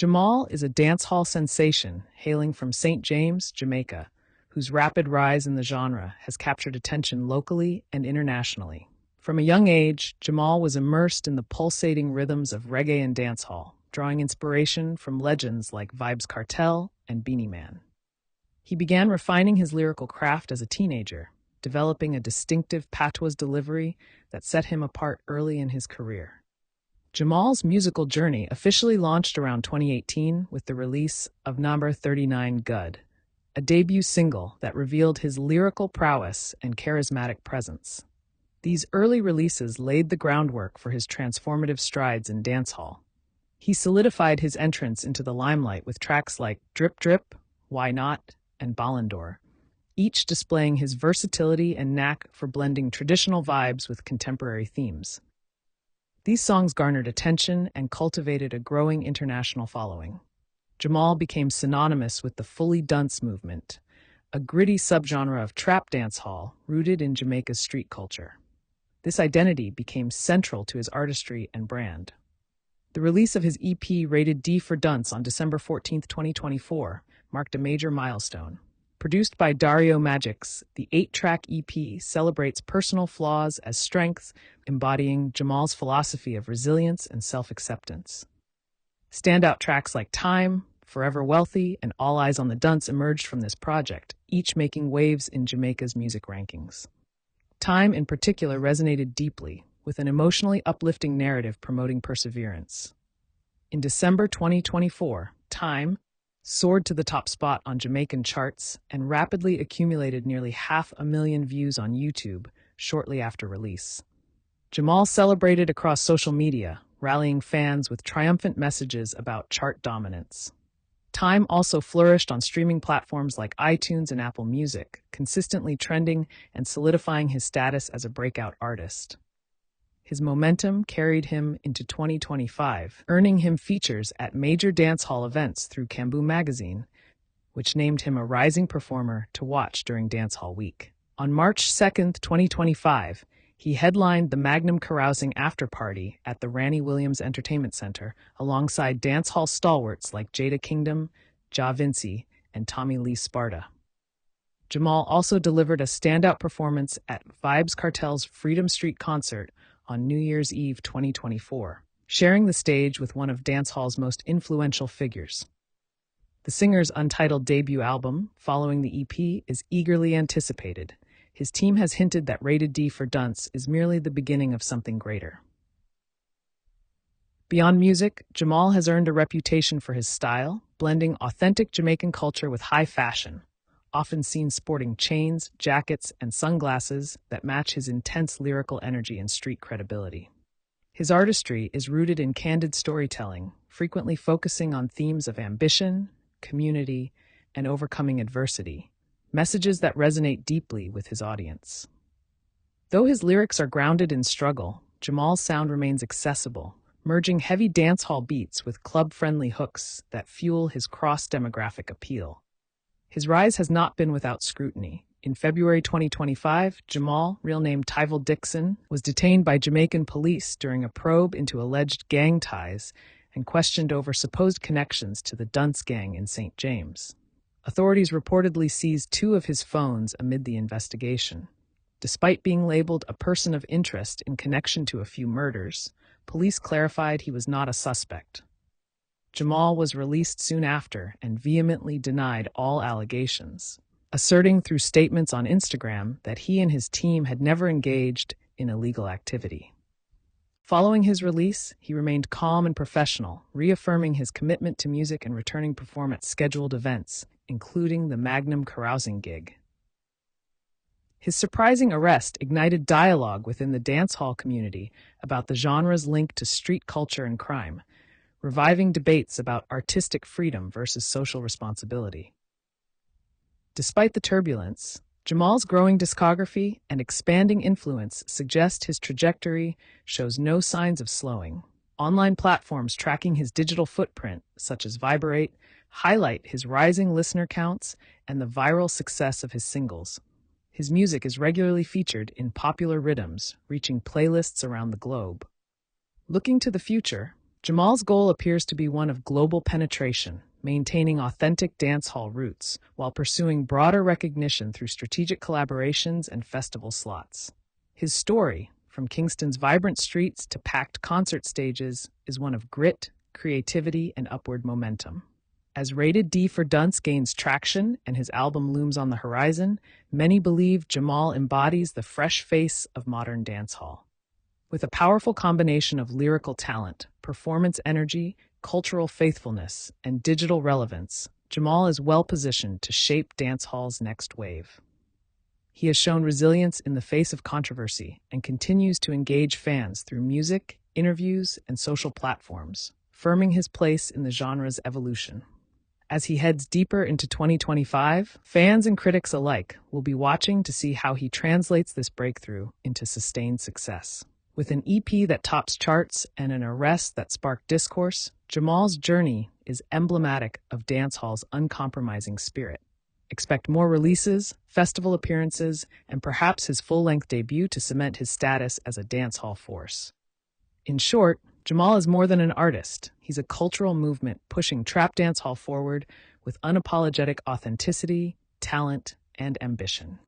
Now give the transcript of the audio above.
Jamal is a dancehall sensation hailing from St. James, Jamaica, whose rapid rise in the genre has captured attention locally and internationally. From a young age, Jamal was immersed in the pulsating rhythms of reggae and dancehall, drawing inspiration from legends like Vybz Kartel and Beanie Man. He began refining his lyrical craft as a teenager, developing a distinctive patois delivery that set him apart early in his career. Jamal's musical journey officially launched around 2018 with the release of Number 39 Good, a debut single that revealed his lyrical prowess and charismatic presence. These early releases laid the groundwork for his transformative strides in dancehall. He solidified his entrance into the limelight with tracks like Drip Drip, Why Not, and Ballon d'Or, each displaying his versatility and knack for blending traditional vibes with contemporary themes. These songs garnered attention and cultivated a growing international following. Jamal became synonymous with the fully dunce movement, a gritty subgenre of trap dancehall rooted in Jamaica's street culture. This identity became central to his artistry and brand. The release of his EP Rated D For Dunce on December 14, 2024, marked a major milestone. Produced by Dario Magix, the 8-track EP celebrates personal flaws as strengths, embodying Jamal's philosophy of resilience and self-acceptance. Standout tracks like Time, Forever Wealthy, and All Eyes on the Dunce emerged from this project, each making waves in Jamaica's music rankings. Time, in particular, resonated deeply, with an emotionally uplifting narrative promoting perseverance. In December 2024, Time soared to the top spot on Jamaican charts and rapidly accumulated nearly 500,000 views on YouTube shortly after release. Jamal celebrated across social media, rallying fans with triumphant messages about chart dominance. Time also flourished on streaming platforms like iTunes and Apple Music, consistently trending and solidifying his status as a breakout artist. His momentum carried him into 2025, earning him features at major dancehall events through Kambu magazine, which named him a rising performer to watch during Dancehall Week. On March 2, 2025, he headlined the Magnum Carousing after-party at the Ranny Williams Entertainment Center alongside dancehall stalwarts like Jada Kingdom, Ja Vinci, and Tommy Lee Sparta. Jamal also delivered a standout performance at Vybz Kartel's Freedom Street concert on New Year's Eve 2024, sharing the stage with one of dancehall's most influential figures. The singer's untitled debut album, following the EP, is eagerly anticipated. His team has hinted that Rated D For Dunce is merely the beginning of something greater. Beyond music, Jamal has earned a reputation for his style, blending authentic Jamaican culture with high fashion, often seen sporting chains, jackets, and sunglasses that match his intense lyrical energy and street credibility. His artistry is rooted in candid storytelling, frequently focusing on themes of ambition, community, and overcoming adversity, messages that resonate deeply with his audience. Though his lyrics are grounded in struggle, Jamal's sound remains accessible, merging heavy dancehall beats with club-friendly hooks that fuel his cross-demographic appeal. His rise has not been without scrutiny. In February 2025, Jamal, real name Tyval Dixon, was detained by Jamaican police during a probe into alleged gang ties and questioned over supposed connections to the Dunce gang in St. James. Authorities reportedly seized 2 of his phones amid the investigation. Despite being labeled a person of interest in connection to a few murders, police clarified he was not a suspect. Jamal was released soon after and vehemently denied all allegations, asserting through statements on Instagram that he and his team had never engaged in illegal activity. Following his release, he remained calm and professional, reaffirming his commitment to music and returning to perform at scheduled events, including the Magnum Carousing gig. His surprising arrest ignited dialogue within the dancehall community about the genre's link to street culture and crime, reviving debates about artistic freedom versus social responsibility. Despite the turbulence, Jamal's growing discography and expanding influence suggest his trajectory shows no signs of slowing. Online platforms tracking his digital footprint, such as Viberate, highlight his rising listener counts and the viral success of his singles. His music is regularly featured in popular rhythms, reaching playlists around the globe. Looking to the future, Jamal's goal appears to be one of global penetration, maintaining authentic dancehall roots while pursuing broader recognition through strategic collaborations and festival slots. His story, from Kingston's vibrant streets to packed concert stages, is one of grit, creativity, and upward momentum. As Rated D for Dunce gains traction and his album looms on the horizon, many believe Jamal embodies the fresh face of modern dancehall. With a powerful combination of lyrical talent, performance energy, cultural faithfulness, and digital relevance, Jamal is well positioned to shape dancehall's next wave. He has shown resilience in the face of controversy and continues to engage fans through music, interviews, and social platforms, firming his place in the genre's evolution. As he heads deeper into 2025, fans and critics alike will be watching to see how he translates this breakthrough into sustained success. With an EP that tops charts and an arrest that sparked discourse, Jamal's journey is emblematic of dancehall's uncompromising spirit. Expect more releases, festival appearances, and perhaps his full-length debut to cement his status as a dancehall force. In short, Jamal is more than an artist. He's a cultural movement pushing trap dancehall forward with unapologetic authenticity, talent, and ambition.